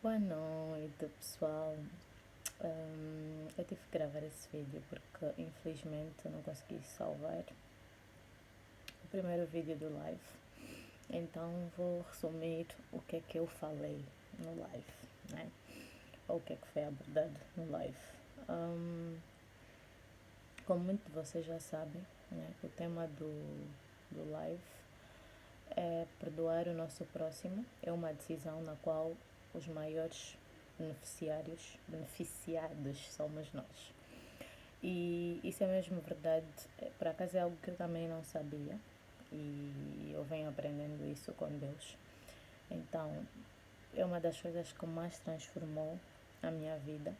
Boa noite, pessoal. Eu tive que gravar esse vídeo porque infelizmente não consegui salvar o primeiro vídeo do live. Então vou resumir o que é que eu falei no live, né? Ou o que é que foi abordado no live. Como muitos de vocês já sabem, né? O tema do live é perdoar o nosso próximo. É uma decisão na qual os maiores beneficiados somos nós. E isso é mesmo verdade. Por acaso é algo que eu também não sabia. E eu venho aprendendo isso com Deus. Então, é uma das coisas que mais transformou a minha vida,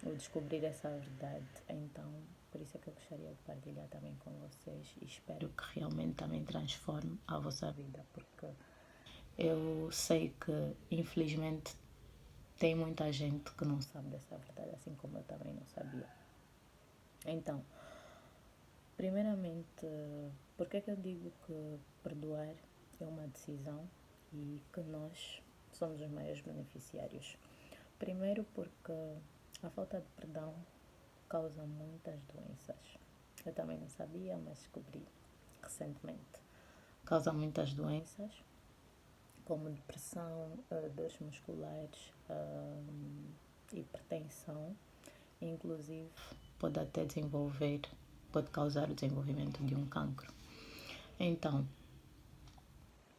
o descobrir essa verdade. Então, por isso é que eu gostaria de partilhar também com vocês e espero que realmente também transforme a vossa vida, porque eu sei que, infelizmente, tem muita gente que não sabe dessa verdade, assim como eu também não sabia. Então, primeiramente, por que é que eu digo que perdoar é uma decisão e que nós somos os maiores beneficiários? Primeiro porque a falta de perdão causa muitas doenças. Eu também não sabia, mas descobri recentemente. Causa muitas doenças, como depressão, dores musculares, hipertensão, inclusive pode causar o desenvolvimento de um cancro. Então,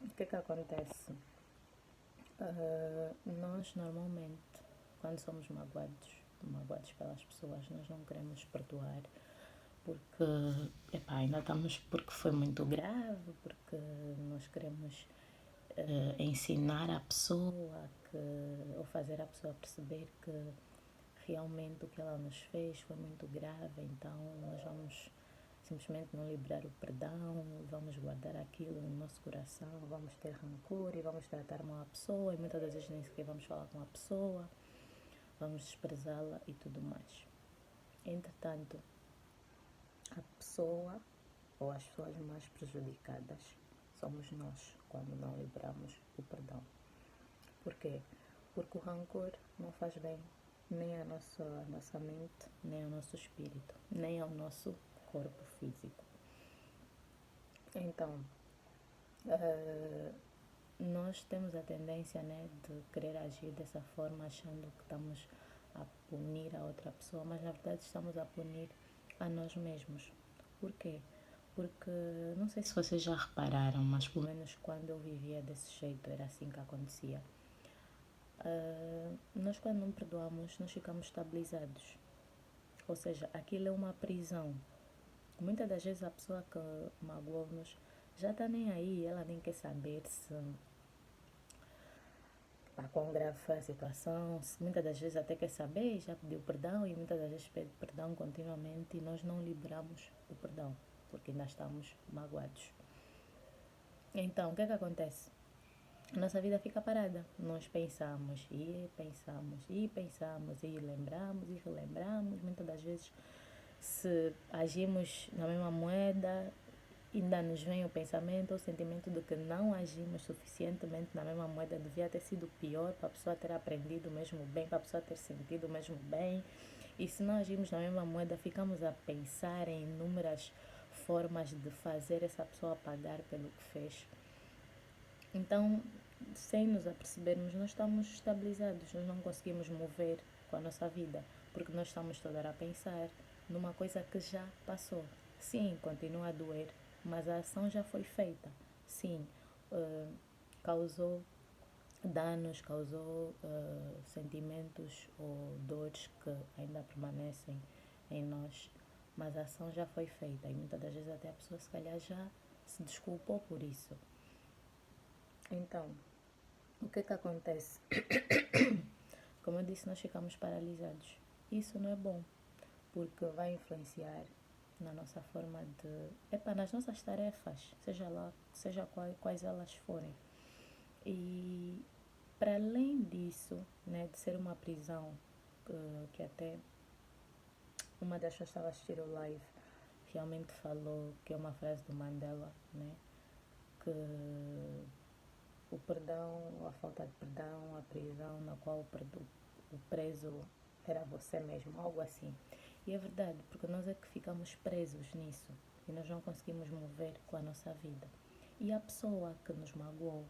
o que é que acontece? Nós normalmente, quando somos magoados pelas pessoas, nós não queremos perdoar porque ainda estamos porque foi muito grave, porque nós queremos ensinar a pessoa ou fazer a pessoa perceber que realmente o que ela nos fez foi muito grave, então nós vamos simplesmente não liberar o perdão, vamos guardar aquilo no nosso coração, vamos ter rancor e vamos tratar mal a pessoa e muitas das vezes nem sequer vamos falar com a pessoa, vamos desprezá-la e tudo mais. Entretanto, a pessoa ou as pessoas mais prejudicadas somos nós quando não liberamos o perdão. Por quê? Porque o rancor não faz bem nem à nossa mente, nem ao nosso espírito, nem ao nosso corpo físico. Então, nós temos a tendência, né, de querer agir dessa forma achando que estamos a punir a outra pessoa, mas na verdade estamos a punir a nós mesmos. Por quê? Porque não sei se vocês já repararam, mas pelo menos quando eu vivia desse jeito era assim que acontecia. Nós quando não perdoamos, nós ficamos estabilizados. Ou seja, aquilo é uma prisão. Muitas das vezes a pessoa que magoou-nos já está nem aí, ela nem quer saber se está quão grave foi a situação, se muitas das vezes até quer saber, já pediu perdão e muitas das vezes pede perdão continuamente e nós não liberamos o perdão, porque ainda estamos magoados. Então, o que é que acontece? A nossa vida fica parada. Nós pensamos e pensamos e pensamos e lembramos e relembramos. Muitas das vezes, se agimos na mesma moeda, ainda nos vem o pensamento ou o sentimento de que não agimos suficientemente na mesma moeda. Devia ter sido pior para a pessoa ter aprendido mesmo bem, para a pessoa ter sentido mesmo bem. E se não agimos na mesma moeda, ficamos a pensar em inúmeras formas de fazer essa pessoa pagar pelo que fez. Então, sem nos apercebermos, nós estamos estabilizados, nós não conseguimos mover com a nossa vida, porque nós estamos toda hora a pensar numa coisa que já passou. Sim, continua a doer, mas a ação já foi feita. Sim, causou danos, causou sentimentos ou dores que ainda permanecem em nós, mas a ação já foi feita e muitas das vezes até a pessoa se calhar já se desculpou por isso. Então, o que é que acontece? Como eu disse, nós ficamos paralisados. Isso não é bom, porque vai influenciar na nossa forma nas nossas tarefas, seja quais elas forem. E para além disso, né, de ser uma prisão, que até uma das pessoas que estava a assistir o live realmente falou que é uma frase do Mandela, né, que o perdão, a falta de perdão, a prisão na qual o preso era você mesmo, algo assim. E é verdade, porque nós é que ficamos presos nisso e nós não conseguimos mover com a nossa vida. E a pessoa que nos magoou,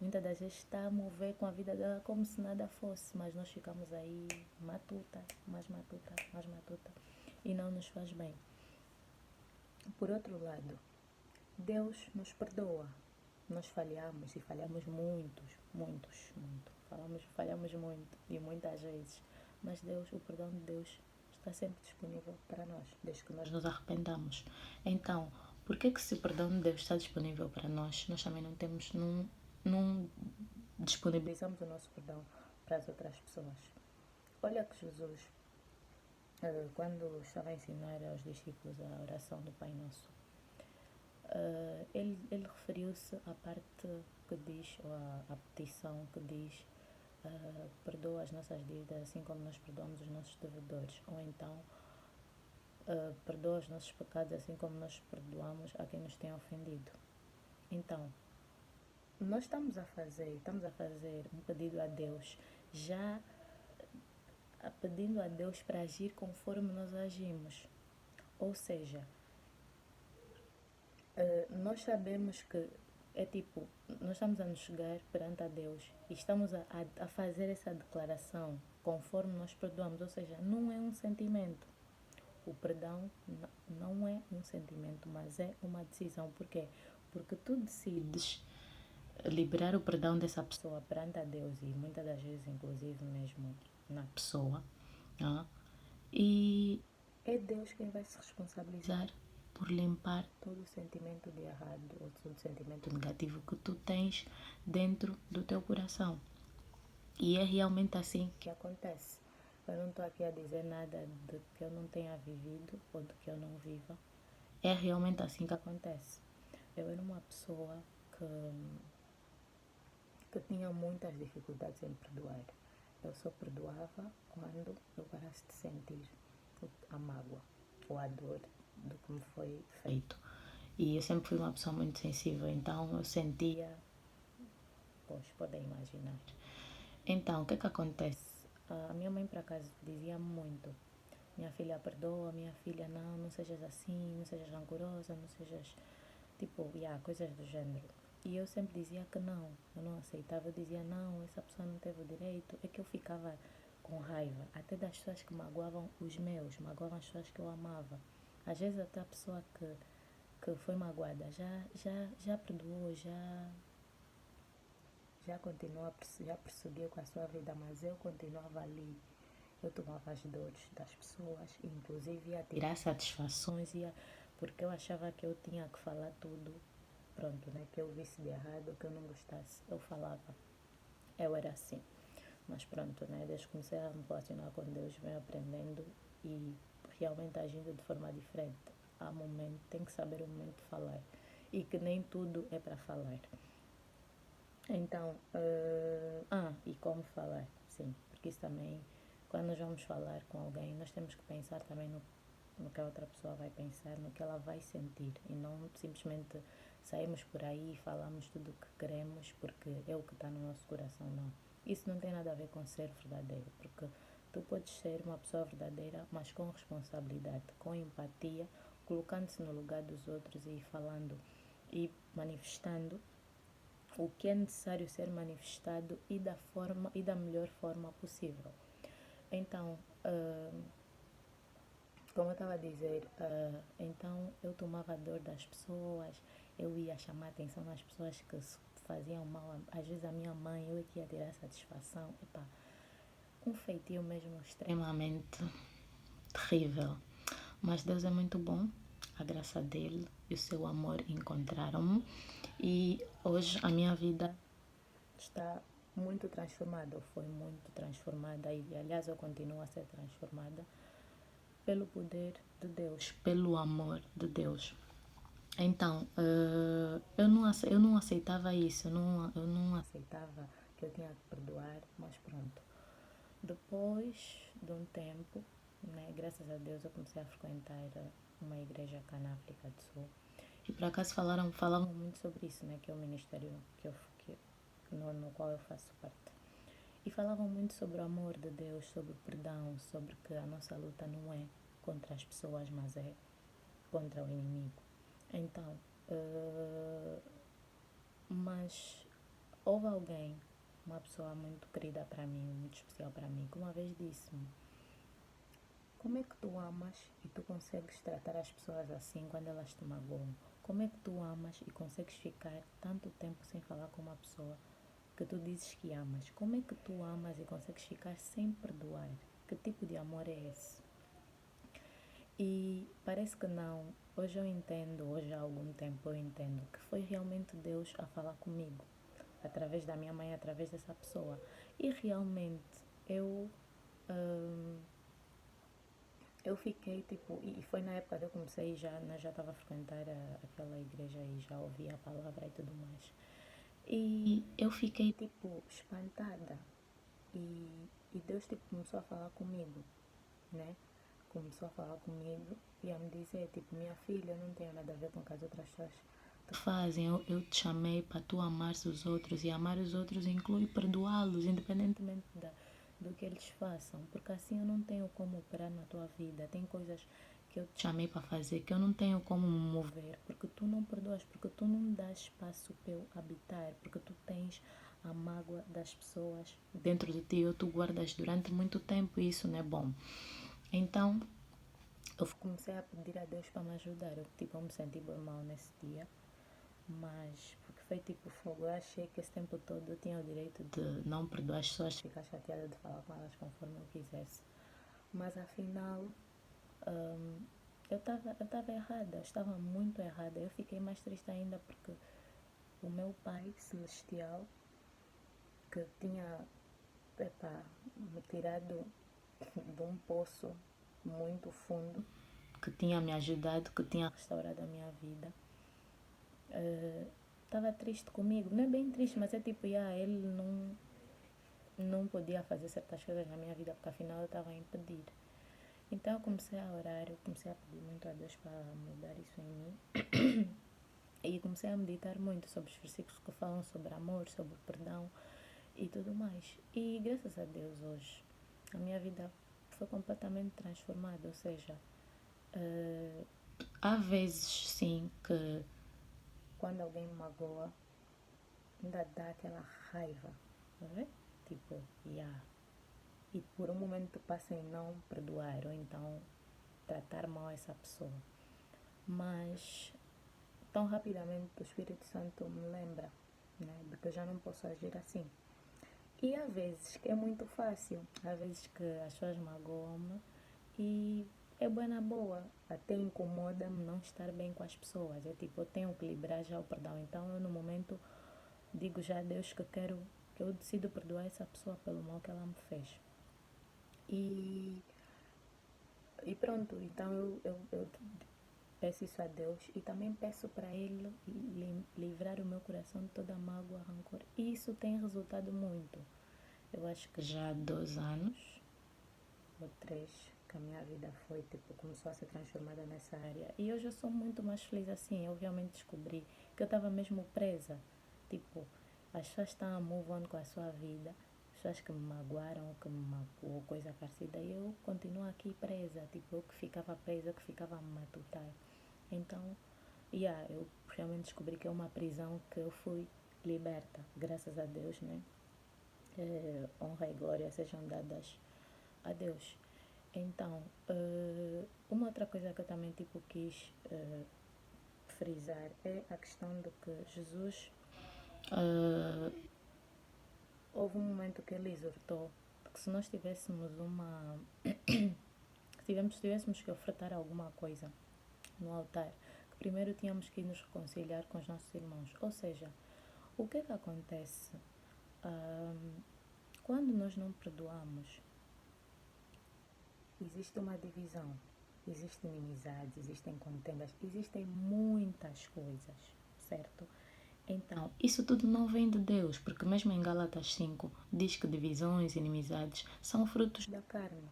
muitas das vezes está a mover com a vida dela como se nada fosse, mas nós ficamos aí matuta, mais matuta, mais matuta, e não nos faz bem. Por outro lado, Deus nos perdoa. Nós falhamos e falhamos muito. Falhamos muito e muitas vezes. Mas Deus, o perdão de Deus está sempre disponível para nós, desde que nós nos arrependamos. Então, por que se o perdão de Deus está disponível para nós, nós também não disponibilizamos o nosso perdão para as outras pessoas? Olha que Jesus, quando estava a ensinar aos discípulos a oração do Pai Nosso, ele referiu-se à parte que diz, ou à petição que diz, perdoa as nossas dívidas assim como nós perdoamos os nossos devedores, ou então perdoa os nossos pecados assim como nós perdoamos a quem nos tem ofendido. Então, nós estamos a fazer um pedido a Deus, já pedindo a Deus para agir conforme nós agimos. Ou seja, nós sabemos que é tipo, nós estamos a nos chegar perante a Deus e estamos a fazer essa declaração conforme nós perdoamos, ou seja, não é um sentimento. O perdão não é um sentimento, mas é uma decisão. Por quê? Porque tu decides liberar o perdão dessa pessoa perante a Deus e muitas das vezes, inclusive mesmo na pessoa, e é Deus quem vai se responsabilizar por limpar todo o sentimento de errado ou todo o sentimento negativo que tu tens dentro do teu coração. E é realmente assim que acontece. Eu não estou aqui a dizer nada de que eu não tenha vivido ou de que eu não viva. É realmente assim que acontece. Eu era uma pessoa que tinha muitas dificuldades em perdoar. Eu só perdoava quando eu parasse de sentir a mágoa ou a dor do que me foi feito. E eu sempre fui uma pessoa muito sensível, então eu sentia, pois podem imaginar. Então, o que acontece? A minha mãe, por acaso, dizia muito: minha filha, perdoa, minha filha, não sejas assim, não sejas rancorosa, não sejas, tipo, coisas do género. E eu sempre dizia que não, eu não aceitava, eu dizia não, essa pessoa não teve o direito. É que eu ficava com raiva, até das pessoas que magoavam os meus, magoavam as pessoas que eu amava. Às vezes até a pessoa que foi magoada já perdoou, já continuou, já prosseguiu com a sua vida, mas eu continuava ali. Eu tomava as dores das pessoas, inclusive ia tirar satisfações, porque eu achava que eu tinha que falar tudo, pronto, né? Que eu visse de errado, que eu não gostasse, eu falava. Eu era assim. Mas pronto, né? Desde que comecei a me relacionar com Deus, venho aprendendo e realmente agindo de forma diferente. Há momento, tem que saber o momento de falar. E que nem tudo é para falar. Então, e como falar, sim, porque isso também, quando nós vamos falar com alguém, nós temos que pensar também no que a outra pessoa vai pensar, no que ela vai sentir, e não simplesmente saímos por aí e falamos tudo o que queremos porque é o que está no nosso coração, não. Isso não tem nada a ver com ser verdadeiro, porque tu podes ser uma pessoa verdadeira, mas com responsabilidade, com empatia, colocando-se no lugar dos outros e falando e manifestando o que é necessário ser manifestado e da melhor forma possível. Então, como eu estava a dizer, então eu tomava a dor das pessoas, eu ia chamar a atenção das pessoas que faziam mal, às vezes a minha mãe, eu que ia tirar satisfação, um feitio mesmo extremamente terrível. Mas Deus é muito bom, a graça dele e o seu amor encontraram-me e hoje a minha vida está muito transformada, ou foi muito transformada e aliás eu continuo a ser transformada pelo poder de Deus, pelo amor de Deus. Então, eu não aceitava isso, eu não aceitava que eu tinha que perdoar, mas pronto. Depois de um tempo, né, graças a Deus eu comecei a frequentar uma igreja cá na África do Sul. E por acaso falavam muito sobre isso, né, que é o ministério que no qual eu faço parte. E falavam muito sobre o amor de Deus, sobre o perdão, sobre que a nossa luta não é contra as pessoas, mas é contra o inimigo. Então, mas houve alguém, uma pessoa muito querida para mim, muito especial para mim, que uma vez disse-me: como é que tu amas e tu consegues tratar as pessoas assim quando elas te magoam? Como é que tu amas e consegues ficar tanto tempo sem falar com uma pessoa que tu dizes que amas? Como é que tu amas e consegues ficar sem perdoar? Que tipo de amor é esse? E parece que não. Hoje eu entendo, hoje há algum tempo eu entendo que foi realmente Deus a falar comigo, através da minha mãe, através dessa pessoa. E realmente eu, eu fiquei tipo, e foi na época que eu comecei, já estava a frequentar aquela igreja e já ouvia a palavra e tudo mais. E eu fiquei tipo espantada. E Deus tipo começou a falar comigo, né? Começou a falar comigo e a me dizer, tipo, minha filha, eu não tenho nada a ver com o que as outras pessoas te fazem. Eu te chamei para tu amares os outros, e amar os outros inclui perdoá-los, independentemente do que eles façam, porque assim eu não tenho como operar na tua vida. Tem coisas que eu te chamei para fazer que eu não tenho como me mover, porque tu não perdoas, porque tu não dás espaço para eu habitar, porque tu tens a mágoa das pessoas dentro de ti, ou tu guardas durante muito tempo, e isso não é bom. Então, eu comecei a pedir a Deus para me ajudar. Eu me senti bem mal nesse dia, mas porque foi tipo fogo. Eu achei que esse tempo todo eu tinha o direito de não perdoar as pessoas, ficar chateada de falar com elas conforme eu quisesse. Mas afinal, eu estava errada, eu estava muito errada. Eu fiquei mais triste ainda porque o meu Pai Celestial, que tinha, epá, me tirado de um poço muito fundo, que tinha me ajudado, que tinha restaurado a minha vida, estava triste comigo. Não é bem triste, mas é tipo, ele não podia fazer certas coisas na minha vida porque afinal eu estava a impedir. Então eu comecei a orar, eu comecei a pedir muito a Deus para mudar isso em mim. E comecei a meditar muito sobre os versículos que falam sobre amor, sobre perdão e tudo mais. E graças a Deus hoje a minha vida foi completamente transformada. Ou seja, há vezes sim que quando alguém me magoa, ainda dá aquela raiva, tá vendo? Tipo, e por um momento passa em não perdoar ou então tratar mal essa pessoa. Mas tão rapidamente o Espírito Santo me lembra, né, de que eu já não posso agir assim. E há vezes que é muito fácil, há vezes que as pessoas magoam-me e é boa na boa, até incomoda-me não estar bem com as pessoas. É tipo, eu tenho que liberar já o perdão. Então eu no momento digo já a Deus que eu decido perdoar essa pessoa pelo mal que ela me fez. E, e pronto, então eu peço isso a Deus e também peço para Ele livrar o meu coração de toda mágoa, rancor. E isso tem resultado muito. Eu acho que já há 2 anos ou 3 que a minha vida foi, tipo, começou a ser transformada nessa área. E hoje eu sou muito mais feliz assim. Eu realmente descobri que eu estava mesmo presa. Tipo, as pessoas estão a move on com a sua vida, as pessoas que me magoaram ou que me magoou, coisa parecida, e eu continuo aqui presa. Tipo, eu que ficava presa, eu que ficava a me matutar. Então, eu realmente descobri que é uma prisão que eu fui liberta, graças a Deus, né? Honra e glória sejam dadas a Deus. Então, uma outra coisa que eu também tipo quis frisar é a questão de que Jesus, houve um momento que ele exortou que se nós tivéssemos se tivéssemos que ofertar alguma coisa no altar, que primeiro tínhamos que nos reconciliar com os nossos irmãos. Ou seja, o que é que acontece quando nós não perdoamos? Existe uma divisão, existem inimizades, existem contendas, existem muitas coisas, certo? Então, isso tudo não vem de Deus, porque mesmo em Gálatas 5 diz que divisões e inimizades são frutos da carne,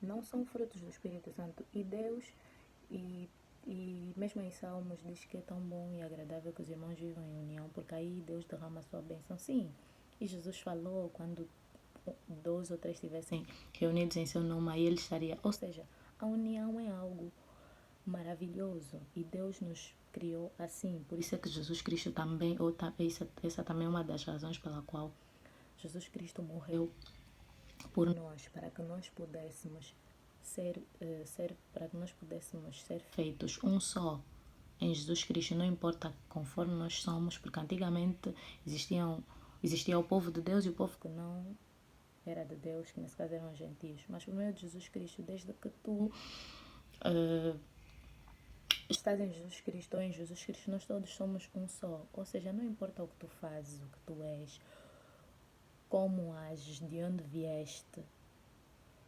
não são frutos do Espírito Santo. E Deus, e E mesmo em Salmos diz que é tão bom e agradável que os irmãos vivam em união, porque aí Deus derrama a sua bênção. Sim, e Jesus falou quando 2 ou 3 estivessem reunidos em seu nome, aí ele estaria. Ou seja, a união é algo maravilhoso e Deus nos criou assim. Por isso é que Jesus Cristo também, essa também é uma das razões pela qual Jesus Cristo morreu por nós, para que nós pudéssemos para que nós pudéssemos ser feitos um só em Jesus Cristo, não importa conforme nós somos, porque antigamente existia o povo de Deus e o povo que não era de Deus, que nesse caso eram os gentios. Mas por meio de Jesus Cristo, desde que tu estás em Jesus Cristo ou em Jesus Cristo, nós todos somos um só. Ou seja, não importa o que tu fazes, o que tu és, como ages, de onde vieste,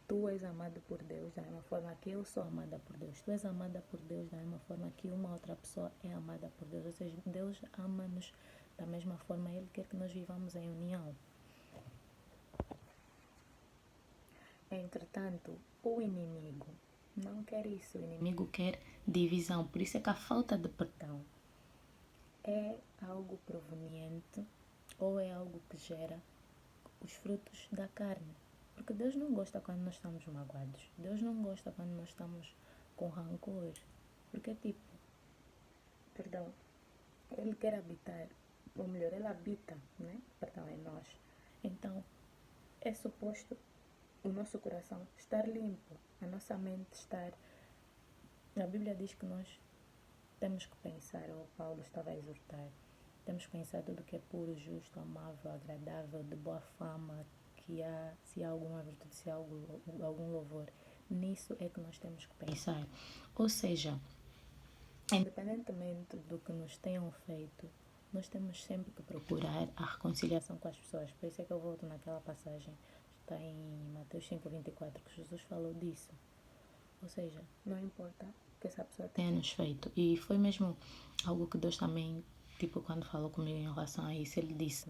tu és amado por Deus da mesma forma que eu sou amada por Deus. Tu és amada por Deus da mesma forma que uma outra pessoa é amada por Deus. Ou seja, Deus ama-nos da mesma forma. Ele quer que nós vivamos em união. Entretanto, o inimigo não quer isso. O inimigo quer divisão. Por isso é que a falta de perdão é algo proveniente ou é algo que gera os frutos da carne. Porque Deus não gosta quando nós estamos magoados. Deus não gosta quando nós estamos com rancor. Porque, Ele quer habitar, ou melhor, Ele habita, né? Perdão, em nós. Então, é suposto o nosso coração estar limpo, a nossa mente estar. A Bíblia diz que nós temos que pensar, ou Paulo estava a exortar, temos que pensar tudo que é puro, justo, amável, agradável, de boa fama, se há alguma virtude, se há algum louvor. Nisso é que nós temos que pensar. Ou seja, independentemente do que nos tenham feito, nós temos sempre que procurar a reconciliação com as pessoas. Por isso é que eu volto naquela passagem, está em Mateus 5:24, que Jesus falou disso. Ou seja, não importa o que essa pessoa tenha nos feito. E foi mesmo algo que Deus também, quando falou comigo em relação a isso, Ele disse: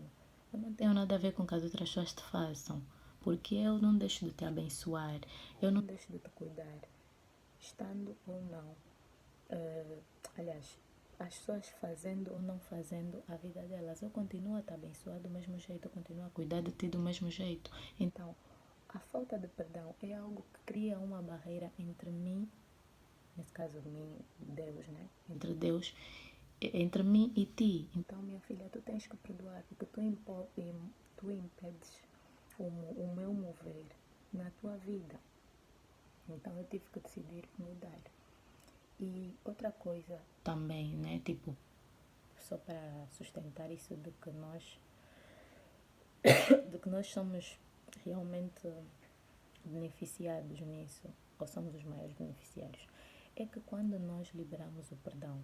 eu não tenho nada a ver com o que as outras pessoas te façam, porque eu não deixo de te abençoar, eu não deixo de te cuidar, estando ou não. Aliás, as pessoas fazendo ou não fazendo a vida delas, eu continuo a te abençoar do mesmo jeito, eu continuo a cuidar de ti do mesmo jeito. Então, a falta de perdão é algo que cria uma barreira entre mim, nesse caso mim, Deus, né? Entre mim e ti. Então, minha filha, tu tens que perdoar, porque tu impedes o meu mover na tua vida. Então, eu tive que decidir mudar. E outra coisa também, né? Só para sustentar isso de que nós somos realmente beneficiados nisso, ou somos os maiores beneficiários, é que quando nós liberamos o perdão,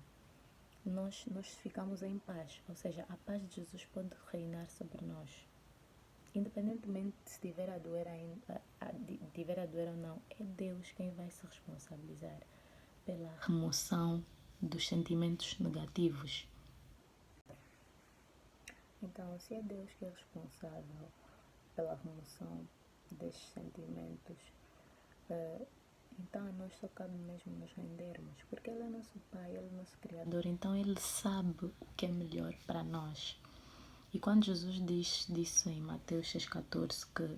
nós ficamos em paz. Ou seja, a paz de Jesus pode reinar sobre nós. Independentemente de se tiver a doer ou não, é Deus quem vai se responsabilizar pela remoção dos sentimentos negativos. Então, se é Deus que é responsável pela remoção desses sentimentos, então a nós só cabe mesmo nos rendermos, porque Ele é nosso Pai, Ele é nosso Criador, então Ele sabe o que é melhor para nós. E quando Jesus diz disso em Mateus 6,14, que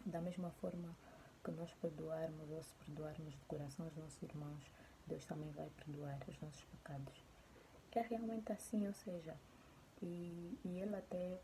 da mesma forma que nós perdoarmos ou se perdoarmos de coração os nossos irmãos, Deus também vai perdoar os nossos pecados. É realmente assim, ou seja, e Ele até